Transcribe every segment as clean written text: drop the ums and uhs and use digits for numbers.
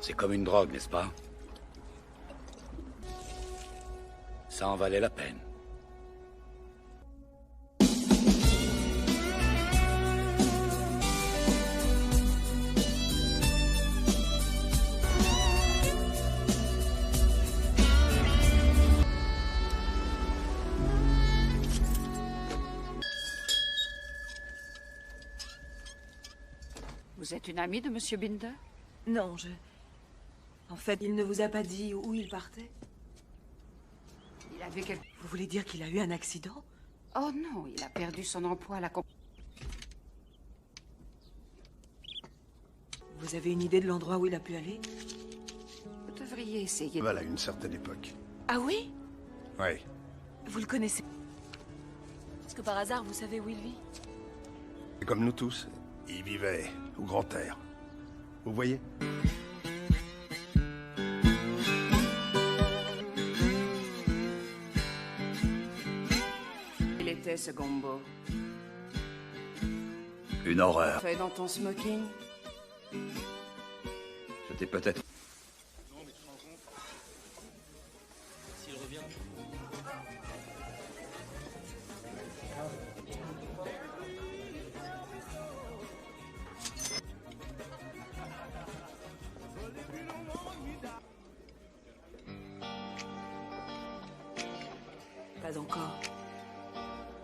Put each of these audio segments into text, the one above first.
C'est comme une drogue, n'est-ce pas? Ça en valait la peine. Vous êtes une amie de Monsieur Binder? Non, En fait, il ne vous a pas dit où il partait? Il avait quelque... Vous voulez dire qu'il a eu un accident? Oh non, il a perdu son emploi à la compagnie. Vous avez une idée de l'endroit où il a pu aller? Vous devriez essayer... Voilà, une certaine époque. Ah oui? Oui. Vous le connaissez? Est-ce que par hasard, vous savez où il vit? Comme nous tous, il vivait au grand air. Vous voyez? Il était ce gombo. Une horreur. Fait dans ton smoking? J'étais peut-être... Pas encore.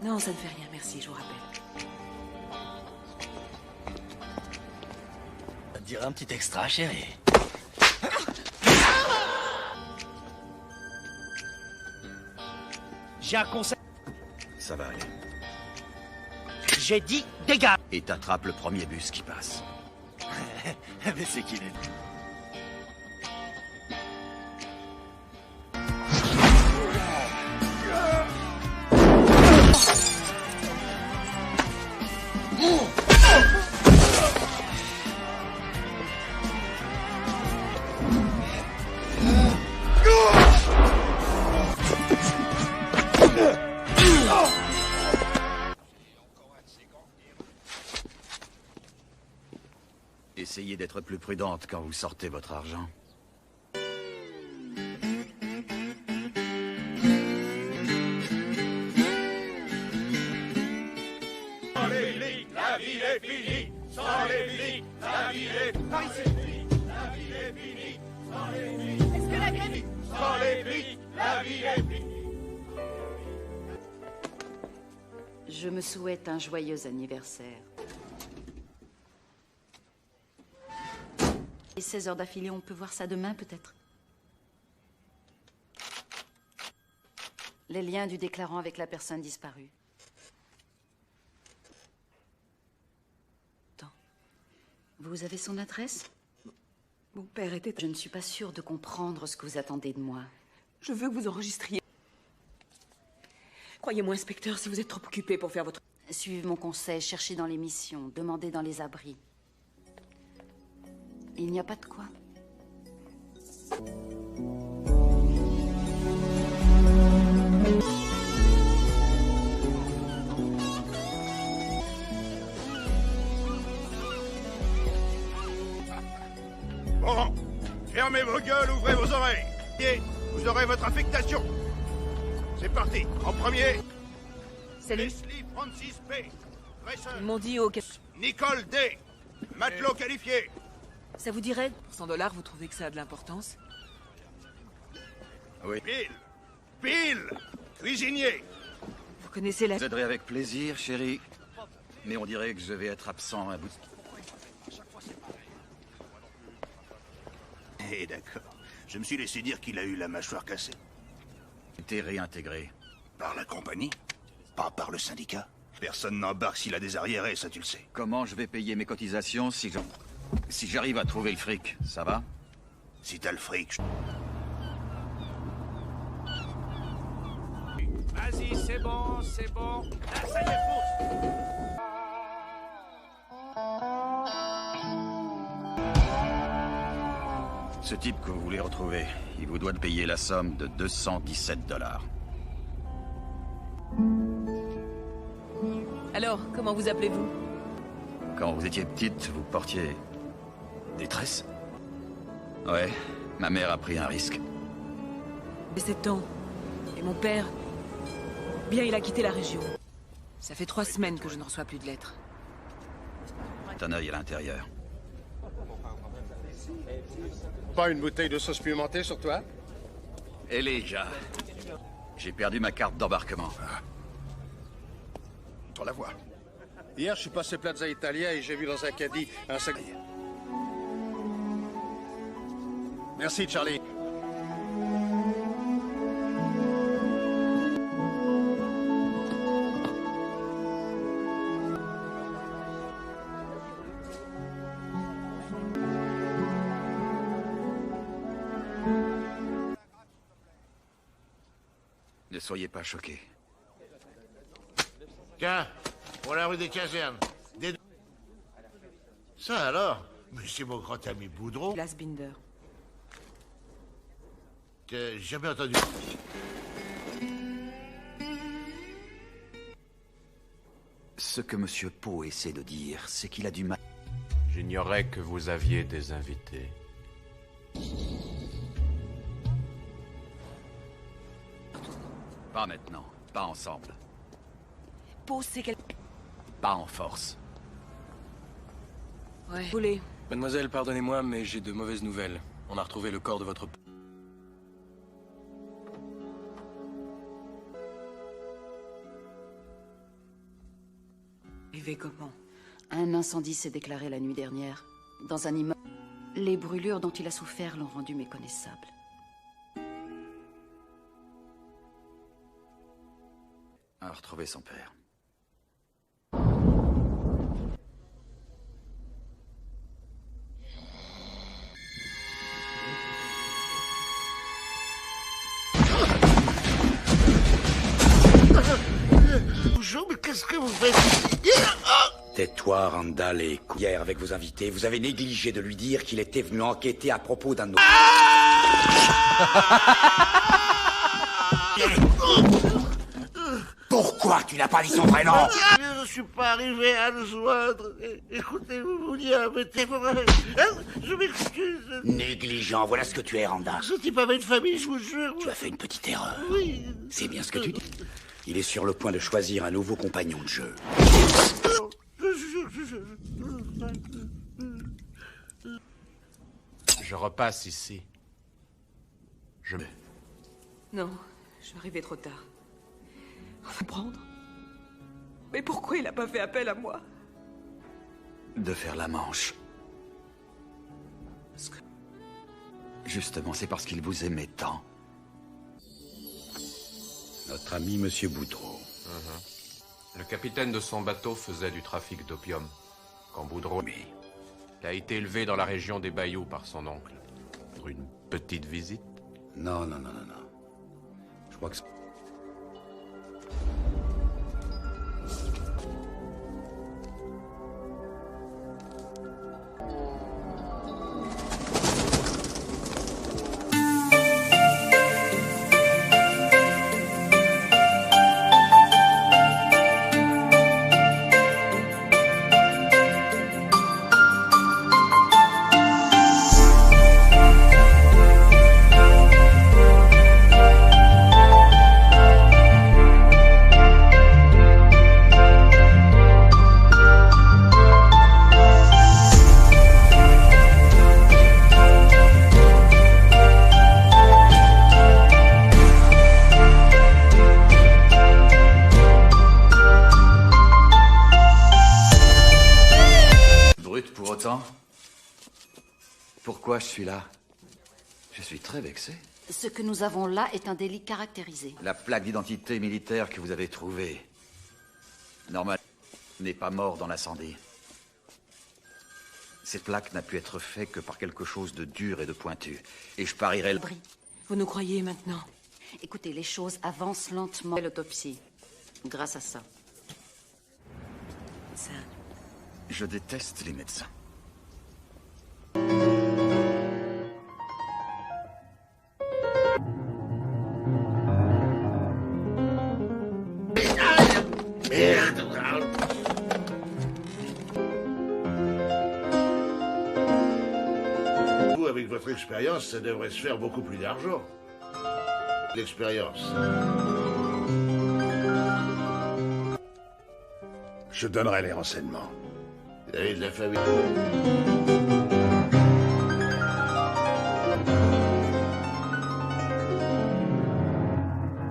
Non, ça ne fait rien, merci, je vous rappelle. Ça te dirait un petit extra, chérie? J'ai un conseil. Ça va aller. J'ai dit dégage. Et t'attrapes le premier bus qui passe. Mais c'est qu'il est... Essayez d'être plus prudente quand vous sortez votre argent. Sans les flics, la vie est finie. Sans les flics, la vie est finie. La vie est finie. Sans les flics. Est-ce que la grève... Sans les flics, la vie est finie. Je me souhaite un joyeux anniversaire. Et 16 heures d'affilée, on peut voir ça demain, peut-être? Les liens du déclarant avec la personne disparue. Attends. Vous avez son adresse? Mon père était... Je ne suis pas sûre de comprendre ce que vous attendez de moi. Je veux que vous enregistriez. Croyez-moi, inspecteur, si vous êtes trop occupé pour faire votre... Suivez mon conseil, cherchez dans les missions, demandez dans les abris. Il n'y a pas de quoi. Bon, fermez vos gueules, ouvrez vos oreilles. Et vous aurez votre affectation. C'est parti. En premier, Salut. Leslie Francis P. Grayson. Ils m'ont dit au... Nicole D. Matelot qualifié. Ça vous dirait? Pour $100, vous trouvez que ça a de l'importance? Oui. Bill. Cuisinier. Vous connaissez la... Je vous aiderai avec plaisir, chérie. Mais on dirait que je vais être absent un bout de... Eh d'accord. Je me suis laissé dire qu'il a eu la mâchoire cassée. été réintégré? Par la compagnie? Pas par le syndicat? Personne n'embarque s'il a des arriérés, ça tu le sais. Comment je vais payer mes cotisations si j'arrive à trouver le fric, ça va? Si t'as le fric, Vas-y, c'est bon, c'est bon. Là, ça y est, fonce. Ce type que vous voulez retrouver, il vous doit de payer la somme de 217 $. Alors, comment vous appelez-vous? Quand vous étiez petite, vous portiez des tresses? Ouais, ma mère a pris un risque. J'ai 7 ans. Et mon père... Bien, il a quitté la région. Ça fait 3 semaines que je ne reçois plus de lettres. T'as un œil à l'intérieur. Pas une bouteille de sauce pimentée sur toi? Elijah, j'ai perdu ma carte d'embarquement. On la voit. Hier, je suis passé Plaza Italia et j'ai vu dans un caddie un sac... Merci, Charlie. Ne soyez pas choqués. Tiens, pour la rue des Casernes. Ça alors? Mais c'est mon grand ami Boudreau. Place Binder. T'as jamais entendu? Ce que Monsieur Poe essaie de dire, c'est qu'il a du mal... J'ignorais que vous aviez des invités. Pas maintenant, pas ensemble, Pose, c'est quel... pas en force. Ouais. Volé. Mademoiselle, pardonnez-moi, mais j'ai de mauvaises nouvelles. On a retrouvé le corps de votre... Arrivé comment? Un incendie s'est déclaré la nuit dernière, dans un immeuble. Les brûlures dont il a souffert l'ont rendu méconnaissable. A retrouvé son père. Bonjour, mais qu'est-ce que vous faites? tais-toi, Randall, et hier avec vos invités, vous avez négligé de lui dire qu'il était venu enquêter à propos d'un de nos... Pourquoi tu n'as pas dit son vrai nom? Je ne suis pas arrivé à le joindre. Écoutez, vous vouliez embêter pour... Je m'excuse. Négligent, voilà ce que tu es, Randall. Ce type avait une famille, je vous jure. Tu as fait une petite erreur. Oui. C'est bien ce que tu dis. Il est sur le point de choisir un nouveau compagnon de jeu. Je repasse ici. Je me... Non, je suis arrivé trop tard. Enfin, prendre. Mais pourquoi il n'a pas fait appel à moi? De faire la manche. Justement, c'est parce qu'il vous aimait tant. Notre ami Monsieur Boudreau. Le capitaine de son bateau faisait du trafic d'opium. Quand Boudreau a été élevé dans la région des Bayous par son oncle. Pour une petite visite. Non. Je crois que... Pour autant, pourquoi je suis là? Je suis très vexé. Ce que nous avons là est un délit caractérisé. La plaque d'identité militaire que vous avez trouvée, normal, n'est pas mort dans l'incendie. Cette plaque n'a pu être faite que par quelque chose de dur et de pointu. Et je parierais... Vous nous croyez maintenant? Écoutez, les choses avancent lentement. L'autopsie, grâce à ça. Ça... Je déteste les médecins. Merde. Vous, avec votre expérience, ça devrait se faire beaucoup plus d'argent. L'expérience. Je donnerai les renseignements. Vous avez de la famille.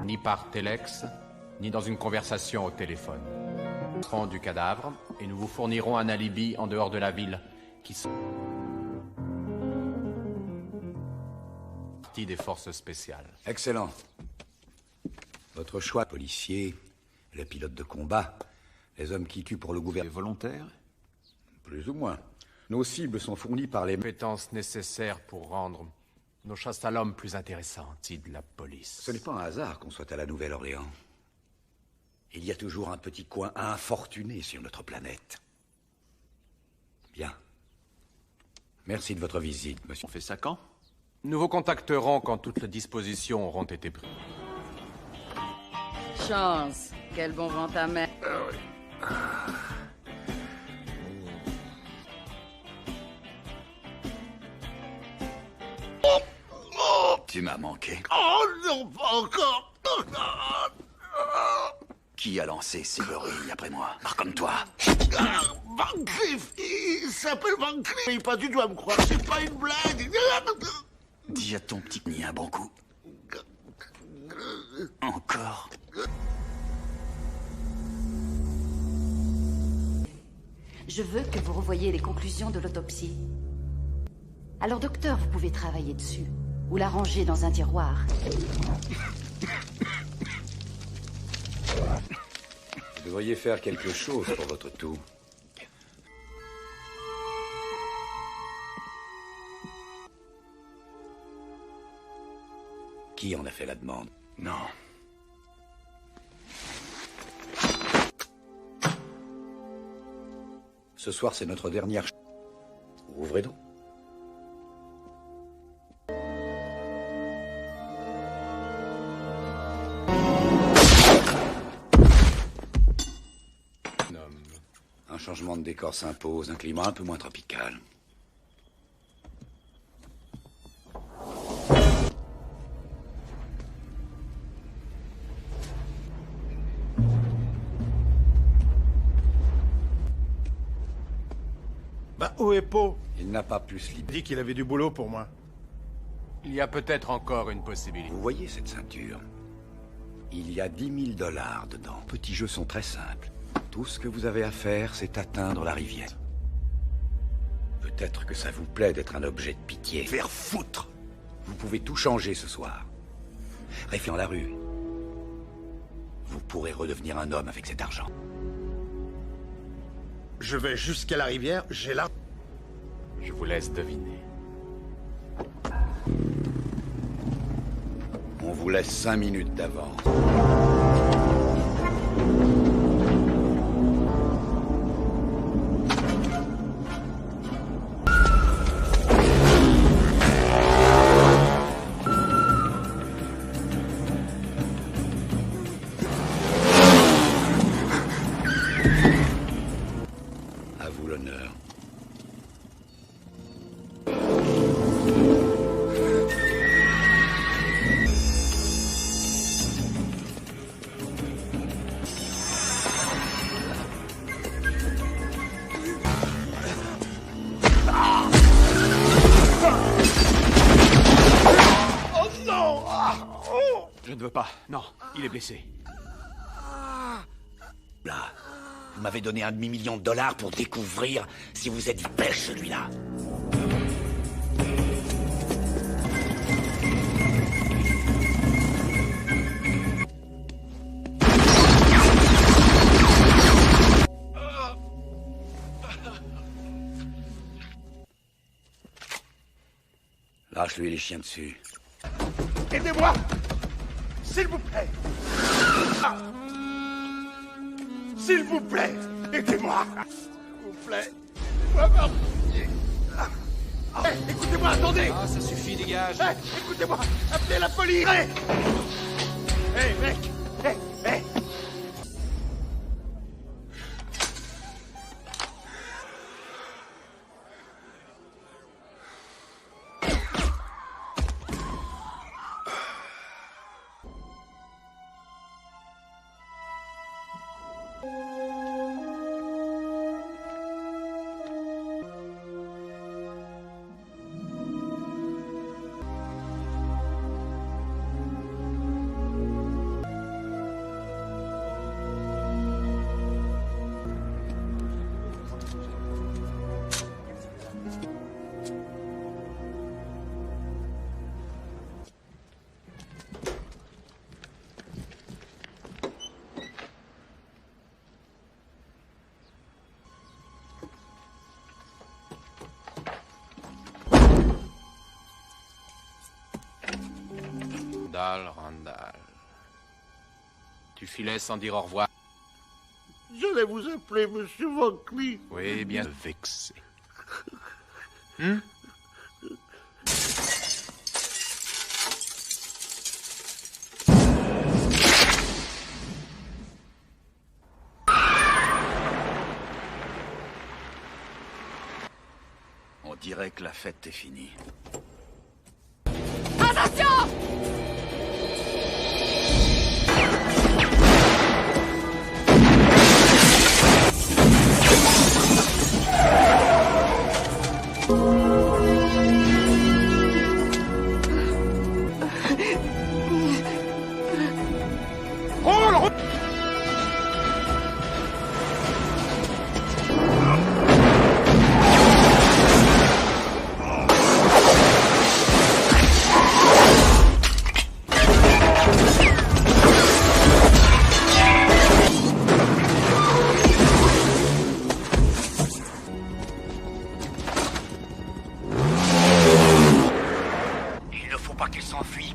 Ni par téléx, ni dans une conversation au téléphone. Nous serons du cadavre et nous vous fournirons un alibi en dehors de la ville qui sont partie des forces spéciales. Excellent. Votre choix, policier, le pilote de combat, les hommes qui tuent pour le gouvernement. Volontaire? Plus ou moins. Nos cibles sont fournies par les Compétences nécessaires pour rendre nos chasses à l'homme plus intéressantes, dit de la police. Ce n'est pas un hasard qu'on soit à la Nouvelle-Orléans. Il y a toujours un petit coin infortuné sur notre planète. Bien. Merci de votre visite, monsieur. On fait ça quand? Nous vous contacterons quand toutes les dispositions auront été prises. Chance. Quel bon vent ta mère. Tu m'as manqué. Oh non, pas encore. Qui a lancé ces beurrilles après moi? Pas comme toi. Van Cleef, il s'appelle Van Cleef. Il n'est pas du tout à me croire, c'est pas une blague. Dis à ton petit ni un bon coup. Encore. Je veux que vous revoyiez les conclusions de l'autopsie. Alors, docteur, vous pouvez travailler dessus. Ou la ranger dans un tiroir. Vous devriez faire quelque chose pour votre toux. Qui en a fait la demande? Non. Ce soir, c'est notre dernière... Ouvrez donc. Un changement de décor s'impose, un climat un peu moins tropical. Bah, où est Poe? Il n'a pas pu se Il libérer. dit qu'il avait du boulot pour moi. Il y a peut-être encore une possibilité. Vous voyez cette ceinture? Il y a 10 000 $ dedans. Petits jeux sont très simples. Tout ce que vous avez à faire, c'est atteindre la rivière. Peut-être que ça vous plaît d'être un objet de pitié. Faire foutre! Vous pouvez tout changer ce soir. Restez dans la rue. Vous pourrez redevenir un homme avec cet argent. Je vais jusqu'à la rivière, j'ai là. Je vous laisse deviner. On vous laisse 5 minutes d'avance. À vous l'honneur. Je ne veux pas. Non, il est blessé. Là, vous m'avez donné un demi-million de $ pour découvrir si vous êtes belge, celui-là. Crache-lui les chiens dessus. Aidez-moi! S'il vous plaît! Ah. S'il vous plaît! Aidez-moi! S'il vous plaît! Hey, écoutez-moi, attendez! Ah, ça suffit, dégage! Hey, écoutez-moi! Appelez la police! Hey, hey mec! Hey, hey! Randall. Tu filais sans dire au revoir. J'allais vous appeler Monsieur Van Cleef. Oui, bien vexé. On dirait que la fête est finie. Attention!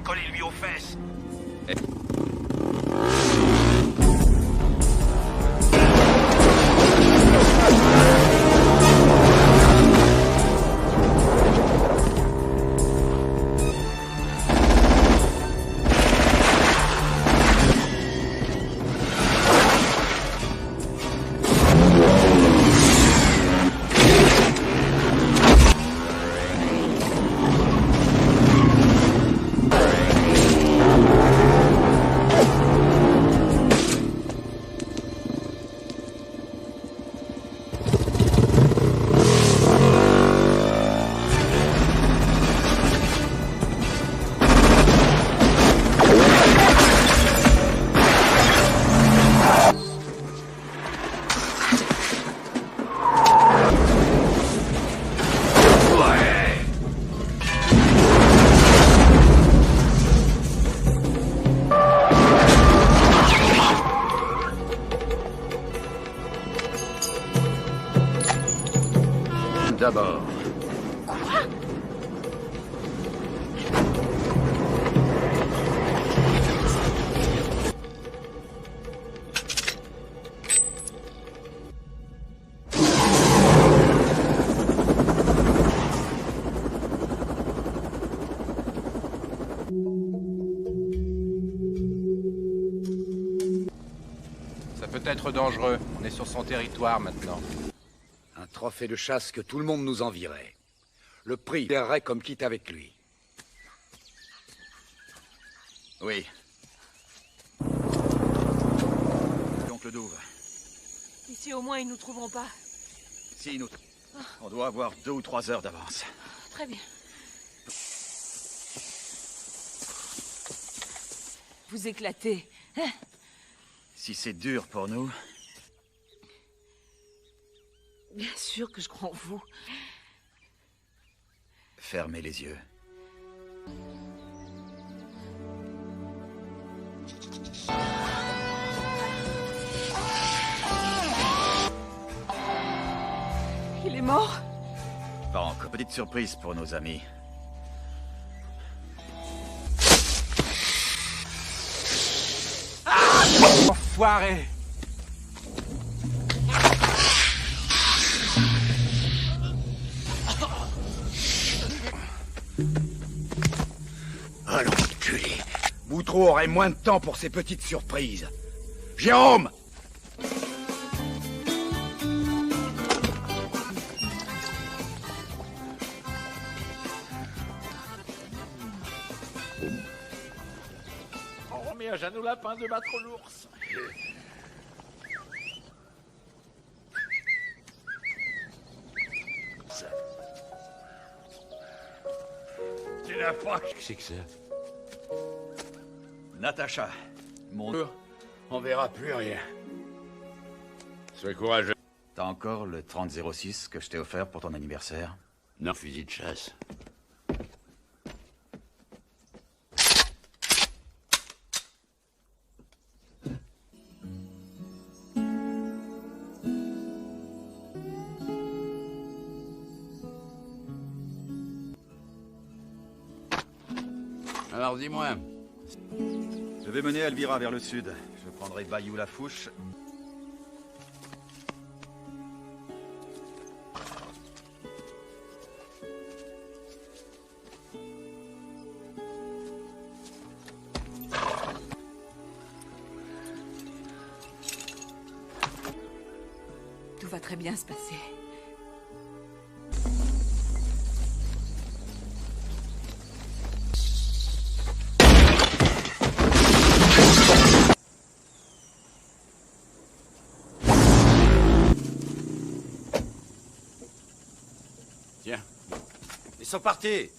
Collez-lui aux fesses. D'abord. Quoi? Ça peut être dangereux. On est sur son territoire maintenant. Un trophée de chasse que tout le monde nous envierait. Le prix irait comme quitte avec lui. Oui. Donc le Douve. Ici, au moins, ils nous trouveront pas. Si nous... On doit avoir 2 ou 3 heures d'avance. Très bien. Vous éclatez, hein? Si c'est dur pour nous... Bien sûr que je crois en vous. Fermez les yeux. Il est mort? Pas encore. Petite surprise pour nos amis. enfoiré! Oh l'enculé! Boutreau aurait moins de temps pour ses petites surprises. Jérôme! On remet à Jeannot Lapin de battre l'ours. Tu n'as pas... Qu'est-ce que c'est? Natacha, mon... On verra plus rien. Sois courageux. T'as encore le 3006 que je t'ai offert pour ton anniversaire? Non, fusil de chasse. Alors dis-moi. Je vais mener Elvira vers le sud. Je prendrai Bayou-la-Fouche. Tout va très bien se passer. Tiens. Ils sont partis!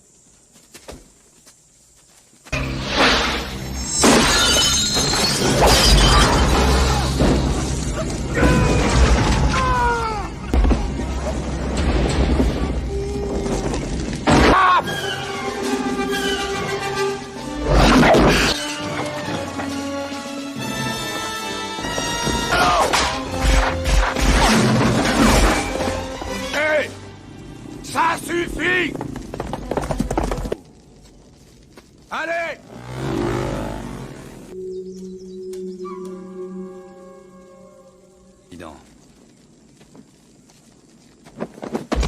Hé! Ça suffit! Allez! Dis donc.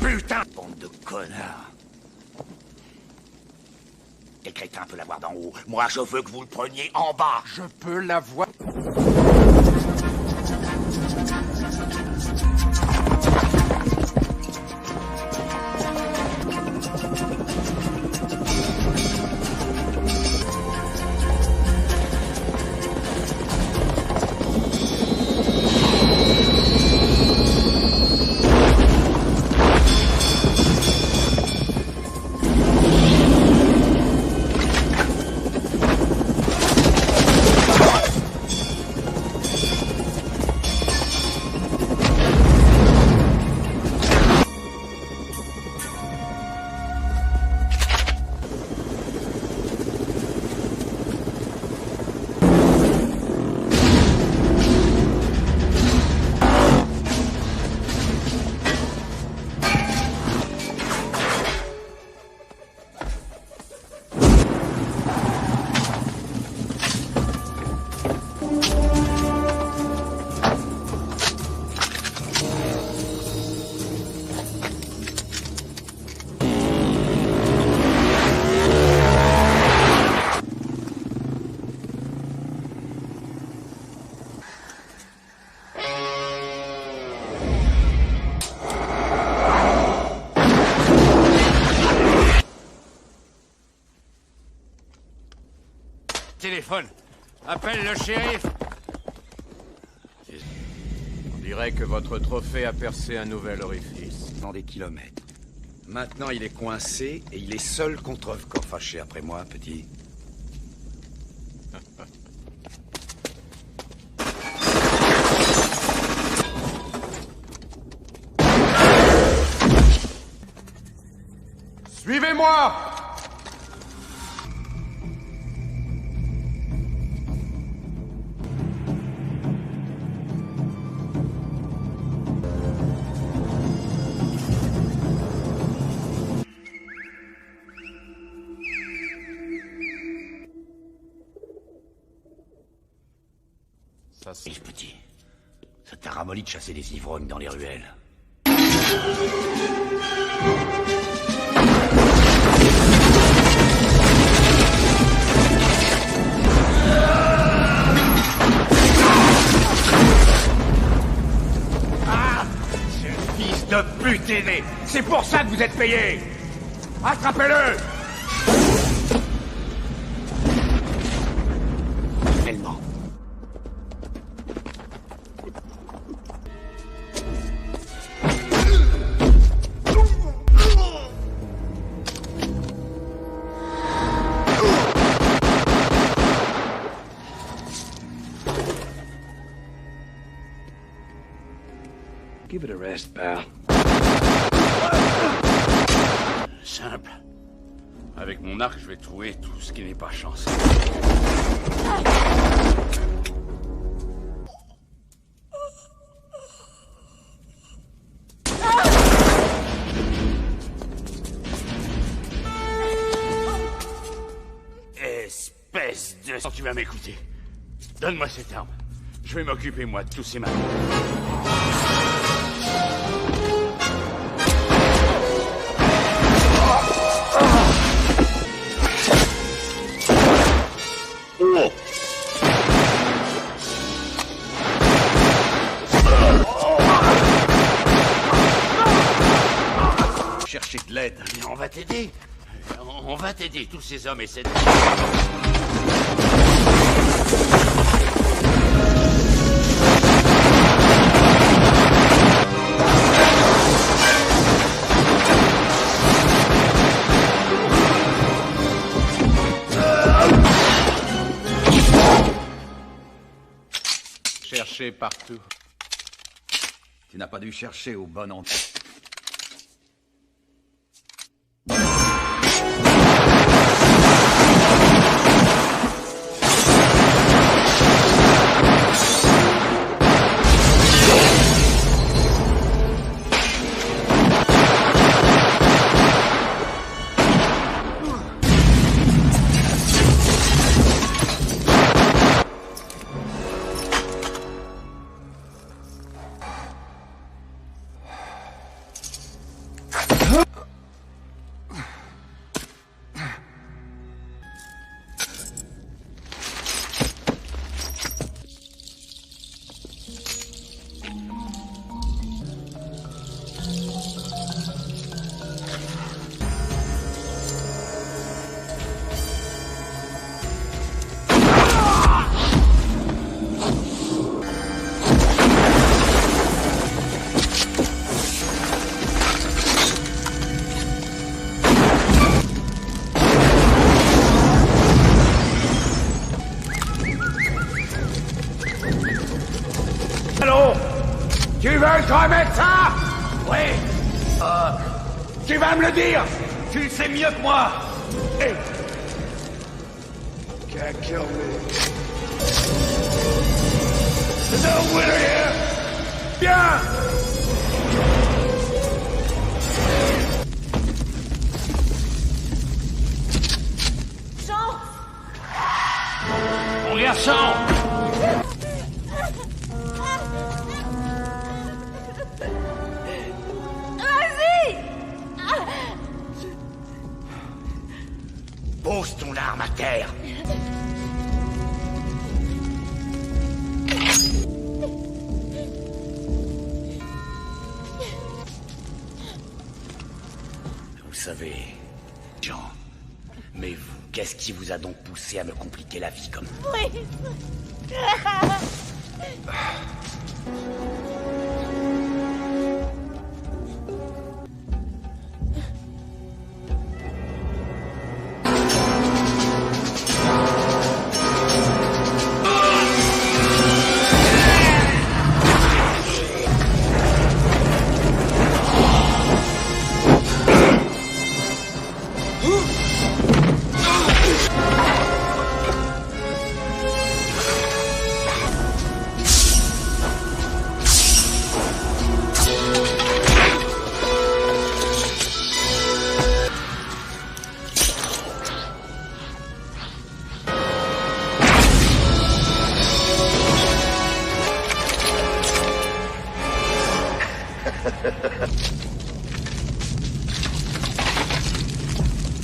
Putain! Bande de connards! Quel crétin peut l'avoir d'en haut? Moi, je veux que vous le preniez en bas. Je peux l'avoir. Téléphone. Appelle le shérif. On dirait que votre trophée a percé un nouvel orifice. Dans des kilomètres. Maintenant, il est coincé et il est seul contre corps fâché après moi, petit. Suivez-moi! façon. Et petit, ça t'a ramolli de chasser des ivrognes dans les ruelles. Ah, ce fils de pute aîné. C'est pour ça que vous êtes payé. Attrapez-le. Tellement. Give it a rest, pal. Simple. Avec mon arc, je vais trouver tout ce qui n'est pas chance. Espèce de... Tu vas m'écouter. Donne-moi cette arme. Je vais m'occuper, moi, de tous ces malins. Oh. Chercher de l'aide. Mais on va t'aider. On va t'aider, tous ces hommes et cette... Chercher partout. Tu n'as pas dû chercher au bon endroit. Tu veux te remettre ça? Oui. Tu vas me le dire? Tu le sais mieux que moi. Hey. Can't kill me. There's no winner here. Bien. Jean! Mon garçon! Pose ton arme à terre. Vous savez, Jean, mais vous, qu'est-ce qui vous a donc poussé à me compliquer la vie comme... Oui.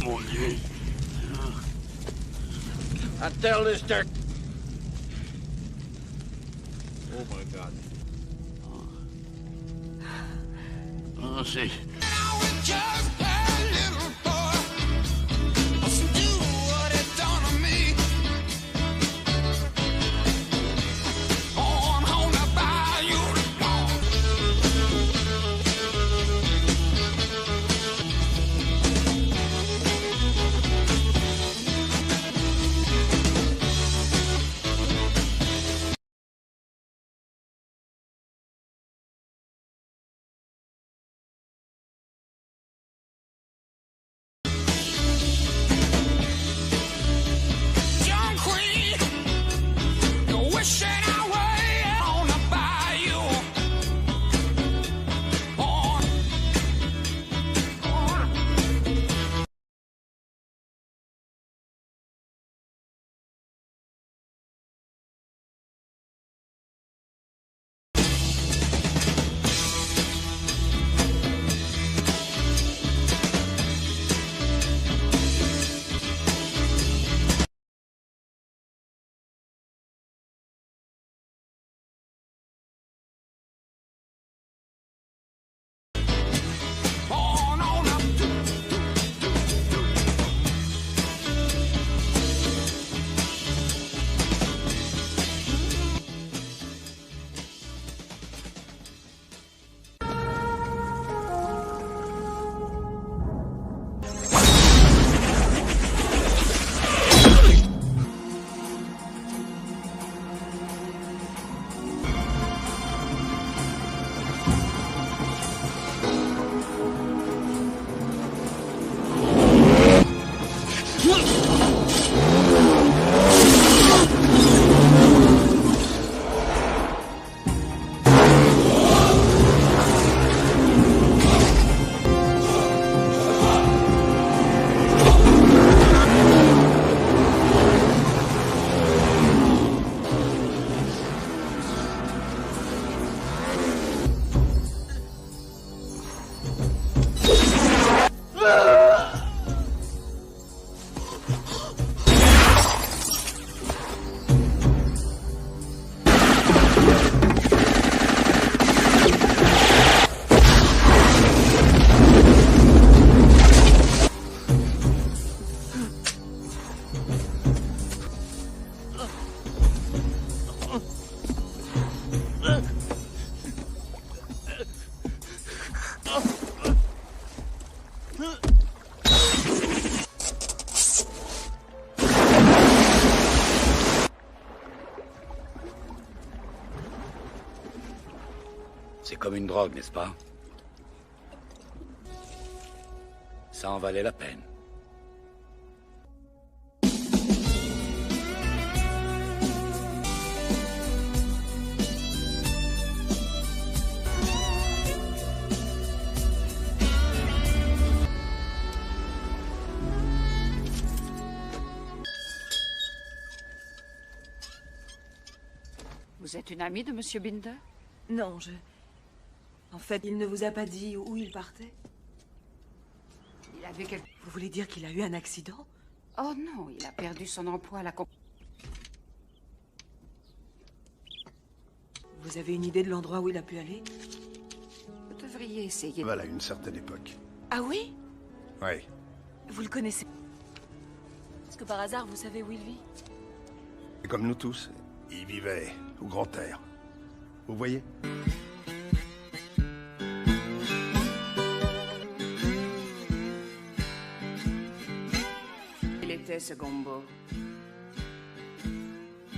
Mon Dieu. Interlister. Oh my God. Oh, c'est... C'est comme une drogue, n'est-ce pas? Ça en valait la peine. Vous êtes une amie de Monsieur Binder? Non, En fait, il ne vous a pas dit où il partait? Il avait quelque... Vous voulez dire qu'il a eu un accident? Oh non, il a perdu son emploi à la compagnie. Vous avez une idée de l'endroit où il a pu aller? Vous devriez essayer... Voilà, une certaine époque. Ah oui? Oui. Vous le connaissez? Est-ce que par hasard, vous savez où il vit? Et comme nous tous, il vivait au grand air. Vous voyez? Il était ce gombo.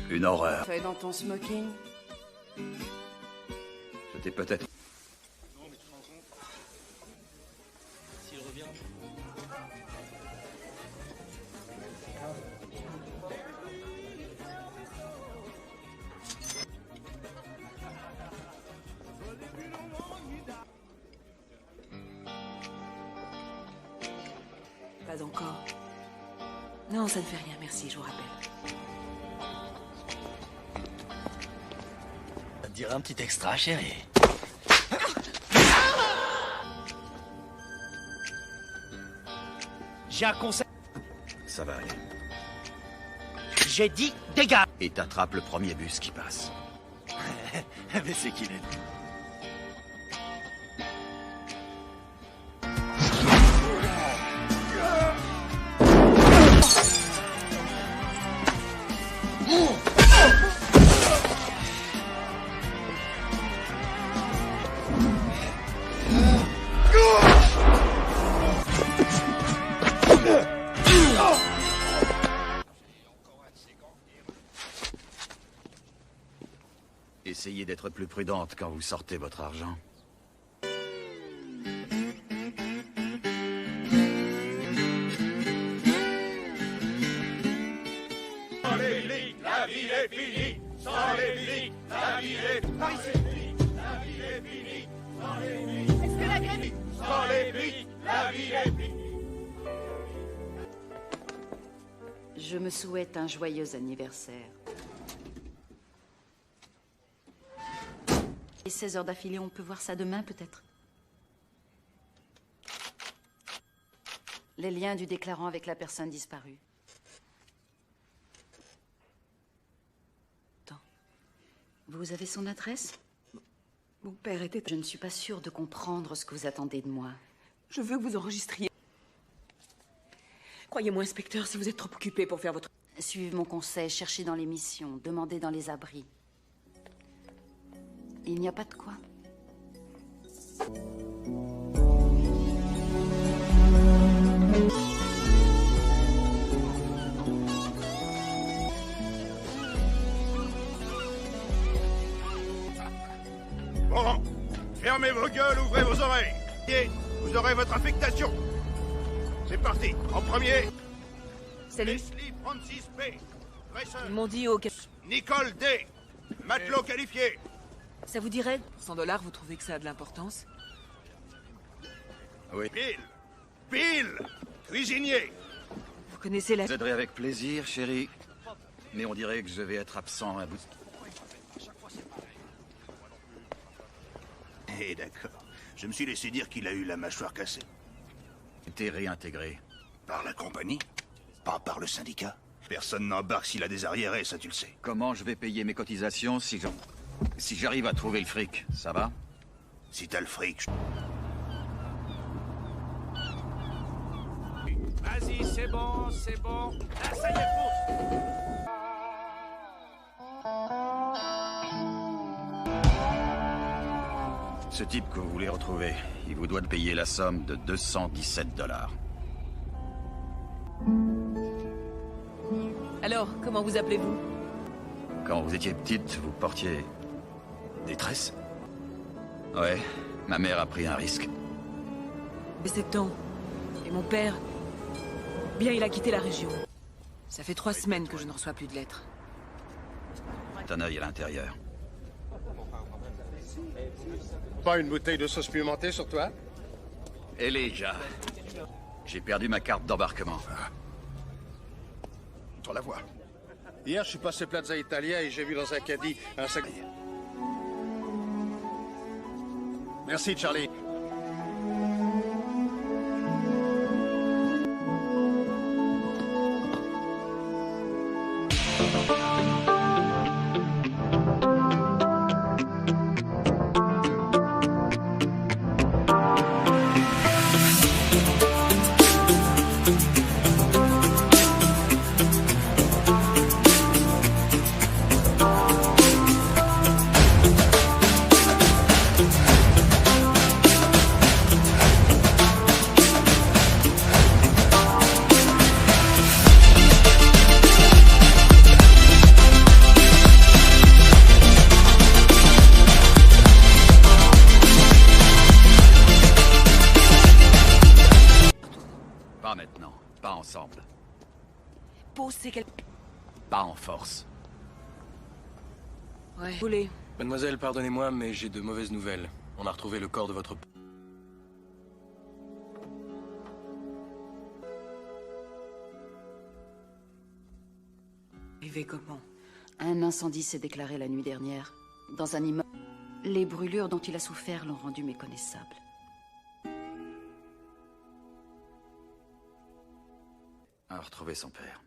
Une horreur. Fait dans ton smoking? C'était peut-être... S'il revient... Pas encore. Non, ça ne fait rien, merci, je vous rappelle. Ça te dirait un petit extra, chérie? J'ai un conseil. Ça va aller. J'ai dit dégage. Et t'attrapes le premier bus qui passe. Mais c'est qu'il est. Essayez d'être plus prudente quand vous sortez votre argent. Sans les flics, la ville est finie. Sans les flics, la ville est finie. Par ici. La ville est finie. Sans les flics. Est-ce que la grève... Sans les flics, la ville est finie. Je me souhaite un joyeux anniversaire. Et 16 heures d'affilée, on peut voir ça demain, peut-être? Les liens du déclarant avec la personne disparue. Attends. Vous avez son adresse? Mon père était... Je ne suis pas sûre de comprendre ce que vous attendez de moi. Je veux que vous enregistriez. Croyez-moi, inspecteur, si vous êtes trop occupé pour faire votre... Suivez mon conseil, cherchez dans les missions, demandez dans les abris. Il n'y a pas de quoi. Bon, fermez vos gueules, ouvrez vos oreilles. Et vous aurez votre affectation. C'est parti. En premier, Salut. Leslie Francis P. Grayson. Ils m'ont dit au... Nicole D. Matelot qualifié. Ça vous dirait 100 $, vous trouvez que ça a de l'importance? Oui. Bill, cuisinier. Vous connaissez la... Je vous aiderai avec plaisir, chérie. Mais on dirait que je vais être absent un bout. Eh d'accord. Je me suis laissé dire qu'il a eu la mâchoire cassée. T'es réintégré. Par la compagnie? Pas par le syndicat? Personne n'embarque s'il a des arriérés, ça tu le sais. Comment je vais payer mes cotisations si j'arrive à trouver le fric, ça va? Si t'as le fric, Vas-y, c'est bon, c'est bon. Là, ça y est, pousse. Ce type que vous voulez retrouver, il vous doit de payer la somme de 217 $. Alors, comment vous appelez-vous? Quand vous étiez petite, vous portiez des tresses? Ouais, ma mère a pris un risque. J'ai 7 ans. Et mon père... Bien, il a quitté la région. Ça fait 3 semaines que je ne reçois plus de lettres. Un œil à l'intérieur. Pas une bouteille de sauce pimentée sur toi? Elijah, j'ai perdu ma carte d'embarquement. Pour la voir. Hier, je suis passé Plaza Italia et j'ai vu dans un caddie un sac... Merci, Charlie. Pas maintenant, pas ensemble, Posez quel... pas en force. Ouais. Vous voulez... Mademoiselle, pardonnez-moi, mais j'ai de mauvaises nouvelles. On a retrouvé le corps de votre... Arrivé comment? Un incendie s'est déclaré la nuit dernière, dans un immeuble. Les brûlures dont il a souffert l'ont rendu méconnaissable. à retrouver son père.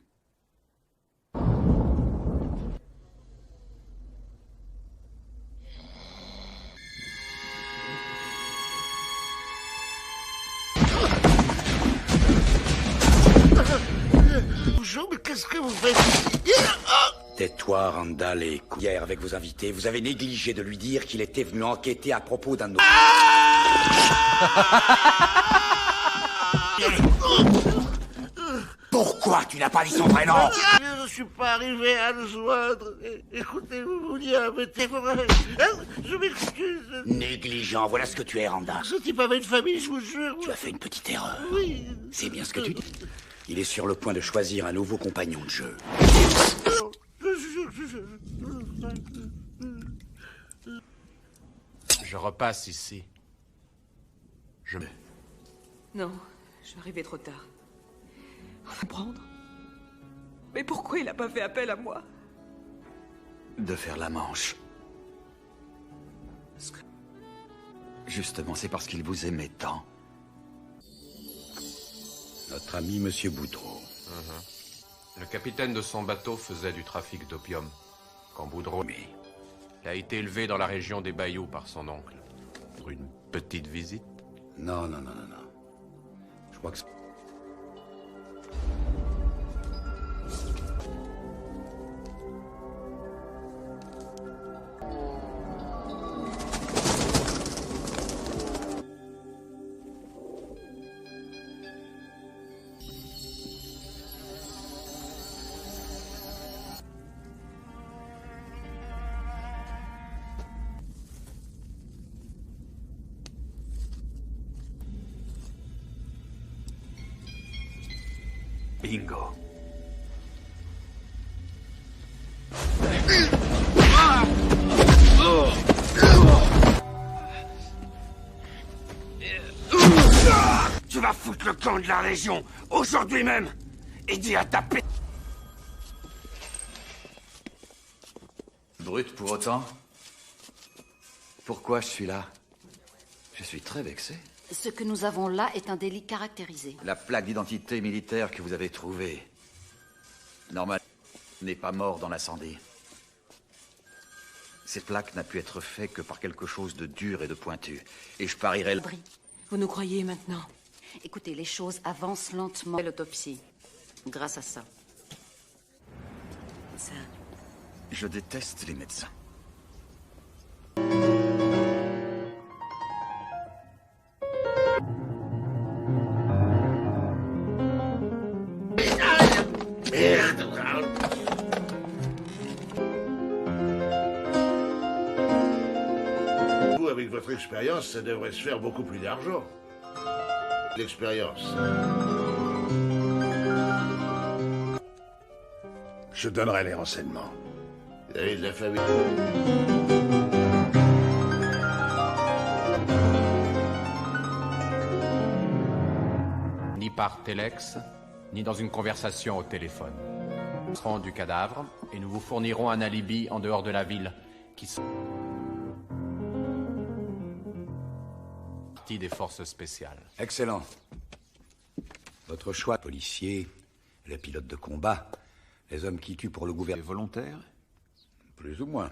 Bonjour, mais qu'est-ce que vous faites? Tais-toi, Randall, et hier avec vos invités, vous avez négligé de lui dire qu'il était venu enquêter à propos d'un de nos... Pourquoi tu n'as pas dit son vrai nom? Je ne suis pas arrivé à le joindre. Écoutez, vous vouliez embêter vos rêves. Je m'excuse. Négligent, voilà ce que tu es, Randall. Ce type avait une famille, je vous jure. Tu as fait une petite erreur. Oui. C'est bien ce que tu dis. Il est sur le point de choisir un nouveau compagnon de jeu. Je repasse ici. Non, je suis arrivé trop tard. On va prendre. Mais pourquoi il n'a pas fait appel à moi? De faire la manche. Justement, c'est parce qu'il vous aimait tant. Notre ami Monsieur Boudreau. Le capitaine de son bateau faisait du trafic d'opium. Quand Boudreau... Mais... Il a été élevé dans la région des Bayous par son oncle. Pour une petite visite. Non. Je crois que... Bingo. Tu vas foutre le camp de la région, aujourd'hui même. Et dis à ta p... Brut pour autant? Pourquoi je suis là? Je suis très vexé. Ce que nous avons là est un délit caractérisé. La plaque d'identité militaire que vous avez trouvée, normalement, n'est pas mort dans l'incendie. Cette plaque n'a pu être faite que par quelque chose de dur et de pointu. Et je parierais... Vous nous croyez maintenant? Écoutez, les choses avancent lentement. L'autopsie, grâce à ça. Ça... Je déteste les médecins. Vous, avec votre expérience, ça devrait se faire beaucoup plus d'argent. L'expérience. Je donnerai les renseignements. Vous avez de la famille. Ni par téléx, ni dans une conversation au téléphone. Nous serons du cadavre et nous vous fournirons un alibi en dehors de la ville qui sont partie des forces spéciales. Excellent. Votre choix, policier, le pilote de combat, les hommes qui tuent pour le gouvernement. Volontaires? Plus ou moins.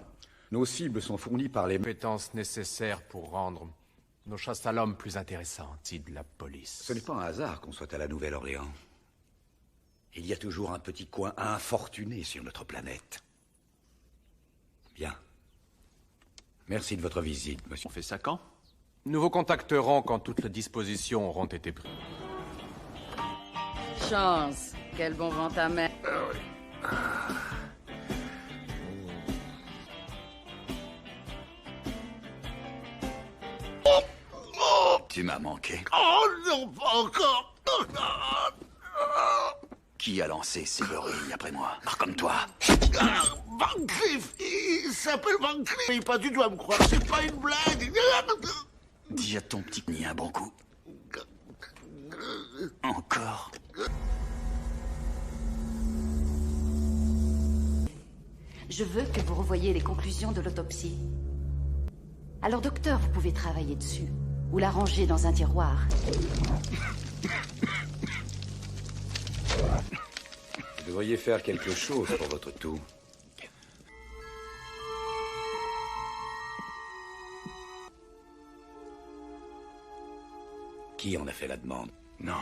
Nos cibles sont fournies par les... Compétences nécessaires pour rendre nos chasses à l'homme plus intéressantes, dit de la police. Ce n'est pas un hasard qu'on soit à la Nouvelle-Orléans. Il y a toujours un petit coin infortuné sur notre planète. Bien. Merci de votre visite, monsieur. On fait ça quand? Nous vous contacterons quand toutes les dispositions auront été prises. Chance. Quel bon vent ta mère. Tu m'as manqué. Oh non, pas encore. Qui a lancé ces beurrilles après moi? Comme toi. Van Cleef, il s'appelle Van Cleef. Il pas du tout à me croire, c'est pas une blague. Dis à ton petit nid un bon coup. Encore. Je veux que vous revoyiez les conclusions de l'autopsie. Alors, docteur, vous pouvez travailler dessus. Ou la ranger dans un tiroir. Vous devriez faire quelque chose pour votre toux. Qui en a fait la demande? Non.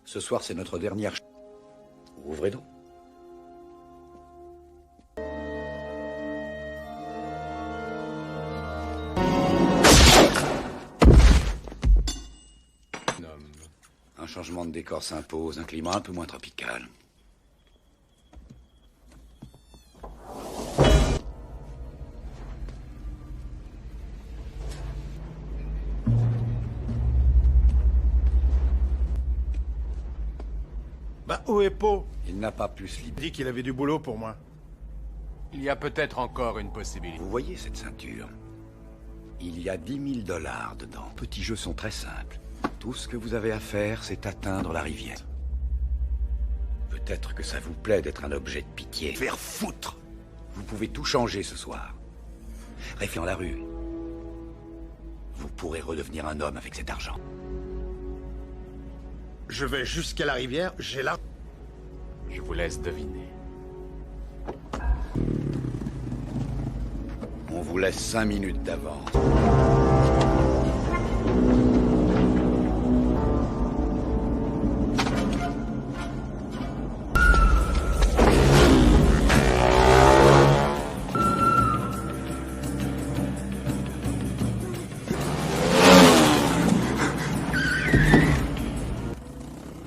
Ce soir, c'est notre dernière... Ouvrez donc. Un changement de décor s'impose, un climat un peu moins tropical. Bah, où est Poe? Il n'a pas pu se libérer. Il dit qu'il avait du boulot pour moi. Il y a peut-être encore une possibilité. Vous voyez cette ceinture? Il y a 10 000 $ dedans. Les petits jeux sont très simples. Tout ce que vous avez à faire, c'est atteindre la rivière. Peut-être que ça vous plaît d'être un objet de pitié. Faire foutre! Vous pouvez tout changer ce soir. Réfiant la rue. Vous pourrez redevenir un homme avec cet argent. Je vais jusqu'à la rivière, j'ai là. Je vous laisse deviner. On vous laisse 5 minutes d'avance.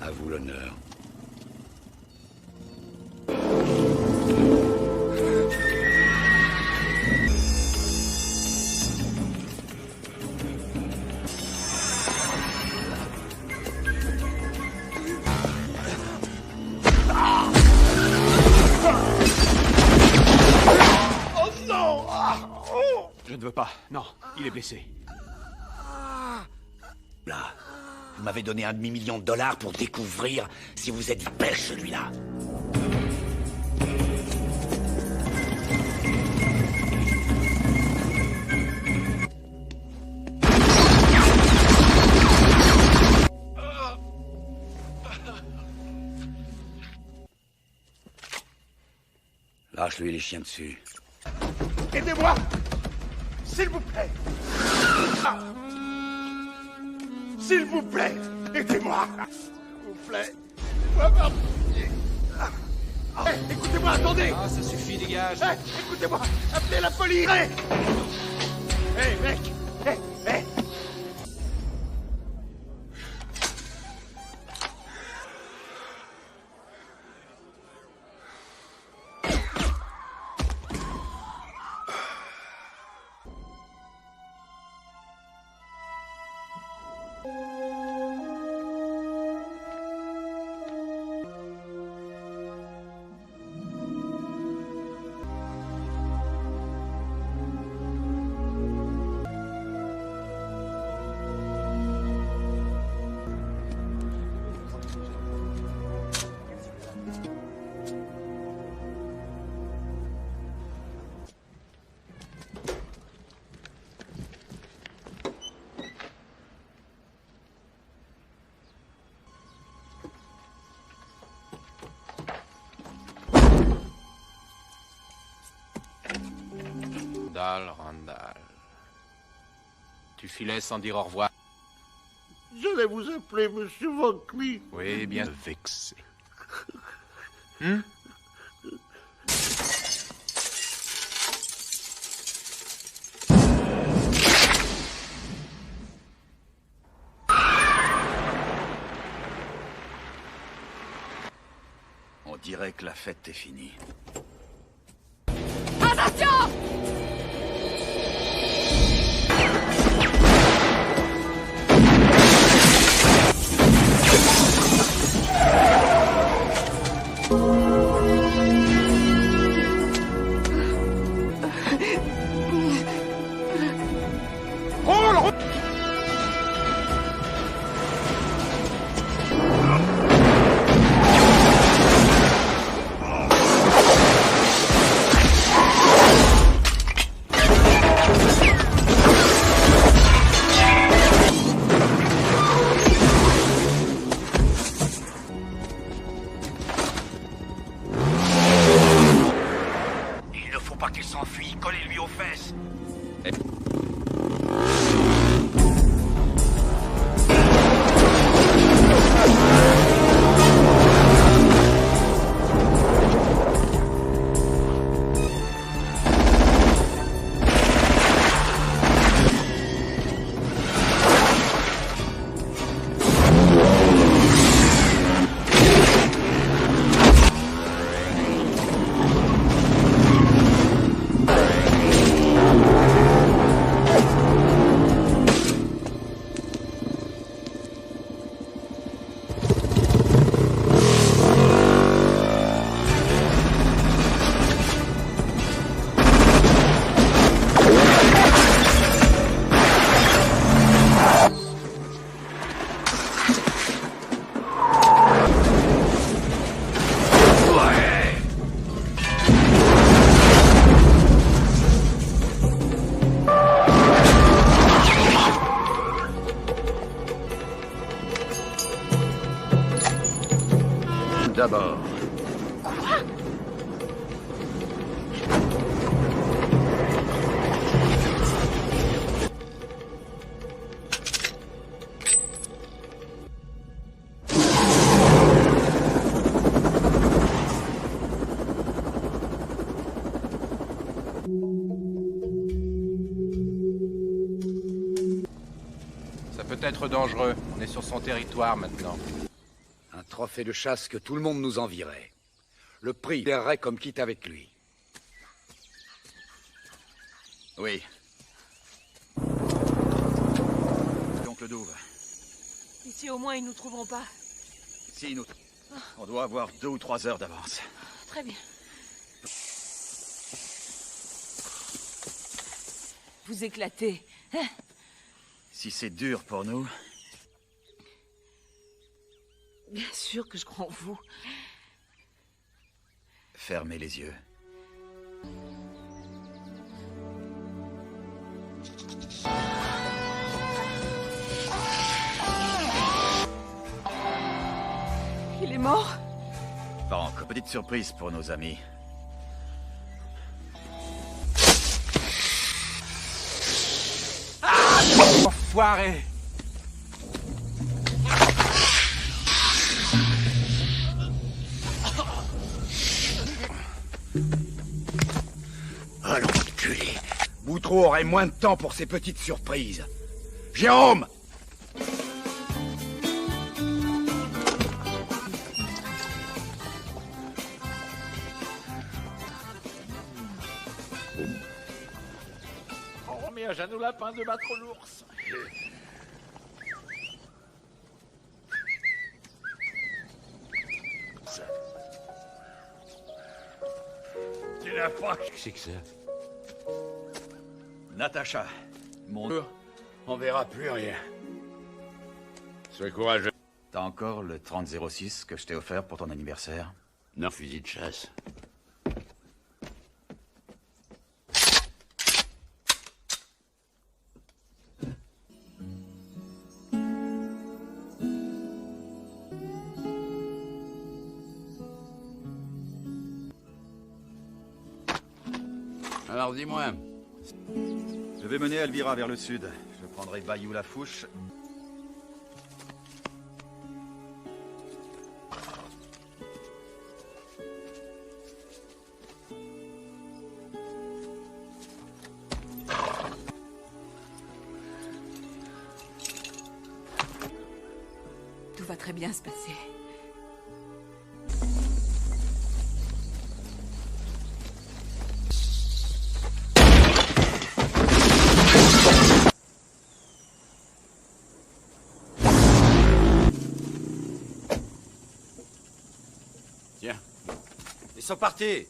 À vous l'honneur. Oh non! Je ne veux pas. Non, il est blessé. Là, vous m'avez donné un demi-million de $ pour découvrir si vous êtes belge, celui-là. Lâche-lui les chiens dessus. Aidez-moi! S'il vous plaît! Ah. S'il vous plaît! Aidez-moi! S'il vous plaît! Aidez-moi, par pitié. Hey, écoutez-moi, attendez! Ah, ça suffit, dégage! Hey, écoutez-moi! Appelez la police! Hey, hey mec! Hey, hey! Randall. Tu filais sans dire au revoir. J'allais vous appeler Monsieur Vankly. Oui, bien vexé. On dirait que la fête est finie. Attention! D'abord. Ça peut être dangereux. On est sur son territoire maintenant. Un trophée de chasse que tout le monde nous envierait. Le prix verrait comme quitte avec lui. Oui. Donc le Douve. Ici, au moins, ils nous trouveront pas. Si nous... On doit avoir 2 ou 3 heures d'avance. Très bien. Vous éclatez, hein? Si c'est dur pour nous... Bien sûr que je crois en vous. Fermez les yeux. Il est mort? Pas encore. Petite surprise pour nos amis. Enfoiré! Ah l'enculé! Boutreau aurait moins de temps pour ces petites surprises. Jérôme! On remet à Jeannot Lapin de battre l'ours. Tu n'as pas... Qu'est-ce que c'est? Natacha, mon... On verra plus rien. Sois courageux. T'as encore le 3006 que je t'ai offert pour ton anniversaire? Non, fusil de chasse. Alors dis-moi. Je vais mener Elvira vers le sud. Je prendrai Bayou-la-Fouche. Tout va très bien se passer. Tiens. Ils sont partis.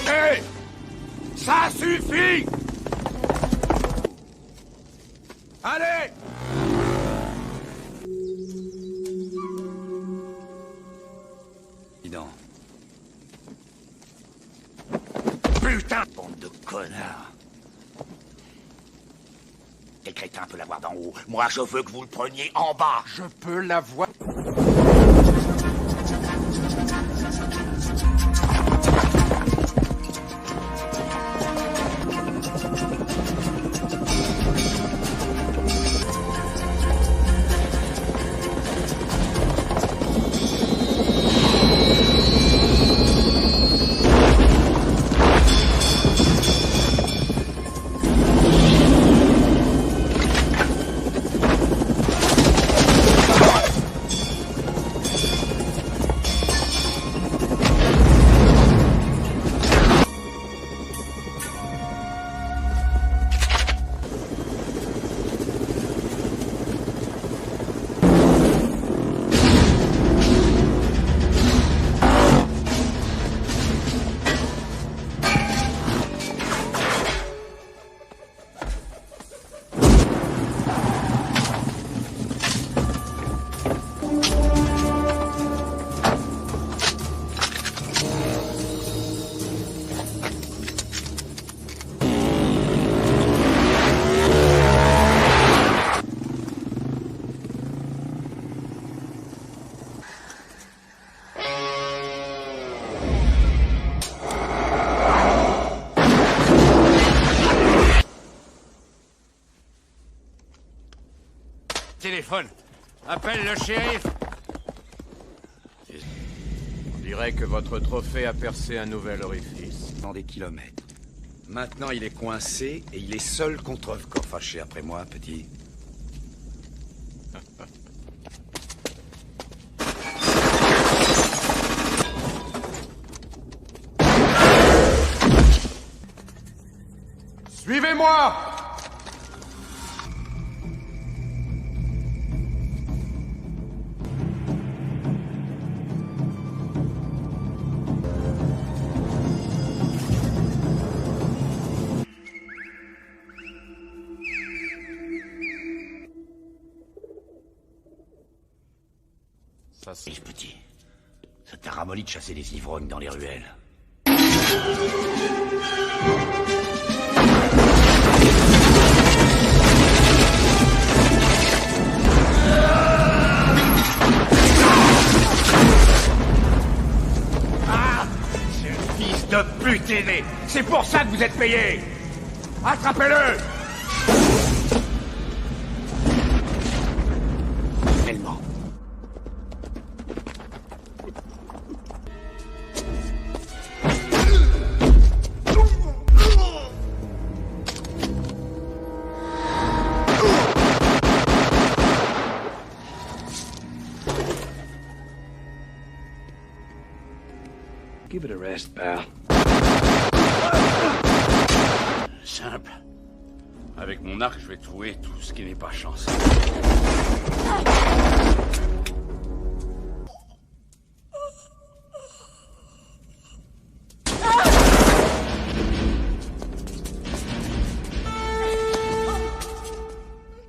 Hé! Ça suffit! Allez! Dis donc. Putain! Bande de connards. Quel crétin peut l'avoir d'en haut? Moi, je veux que vous le preniez en bas. Je peux l'avoir. téléphone. Appelle le shérif. On dirait que votre trophée a percé un nouvel orifice. Dans des kilomètres. Maintenant, il est coincé et il est seul contre Vkor. Fâché après moi, petit. Suivez-moi! Ça, c'est petit. Ça t'a ramolli de chasser les ivrognes dans les ruelles. Fils de pute aîné. C'est pour ça que vous êtes payé. Attrapez-le. Tellement. Give it a rest, pal. Simple. Avec mon arc, je vais trouver tout ce qui n'est pas chance.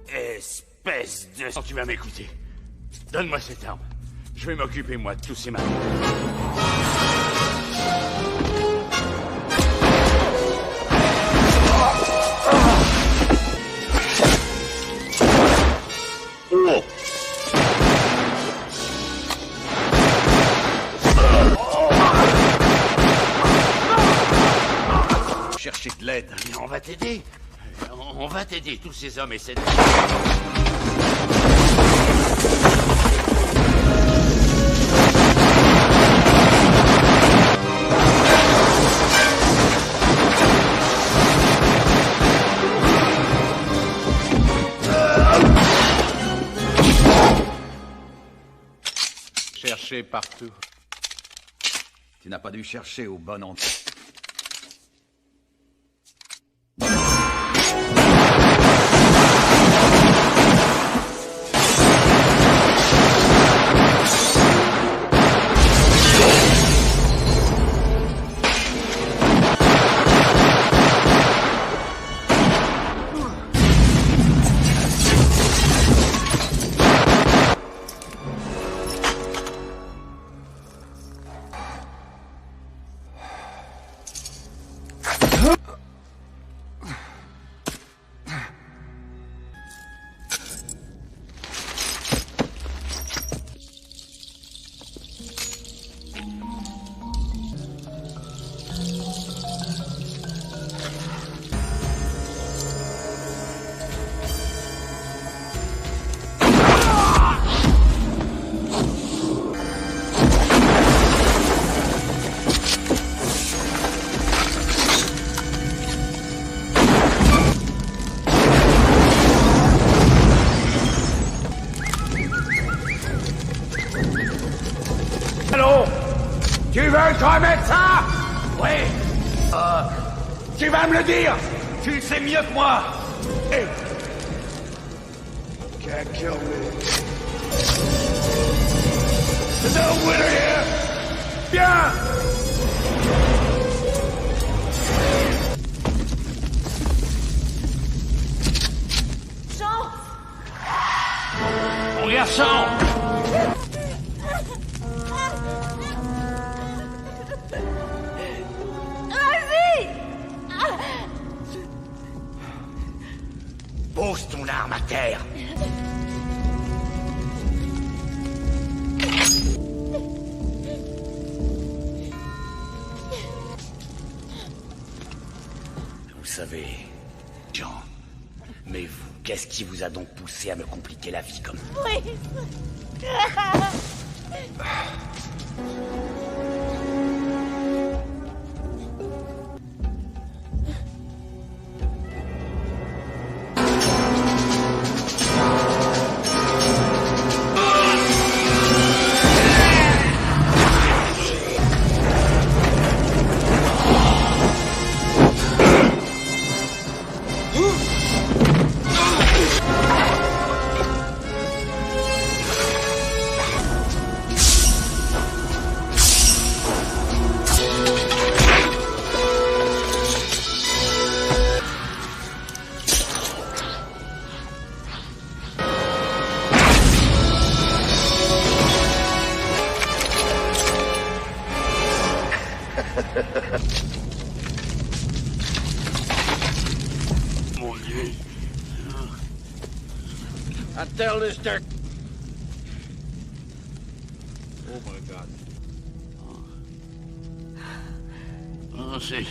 Espèce de... Tu vas m'écouter. Donne-moi cette arme. Je vais m'occuper, moi, de tous ces malades. Chercher de l'aide. On va t'aider. On va t'aider, tous ces hommes et cette... Cherchez partout. Tu n'as pas dû chercher au bon endroit. Tu veux que je remette ça? Oui. Tu vas me le dire. Tu le sais mieux que moi. Hey. Can't kill me. There's no winner here. Bien. Jean. Mon garçon. Pose ton arme à terre. Vous savez, Jean, Mais vous, qu'est-ce qui vous a donc poussé à me compliquer la vie comme... Oui. Mon Dieu. I tell this dirt. Oh my God. Oh, c'est...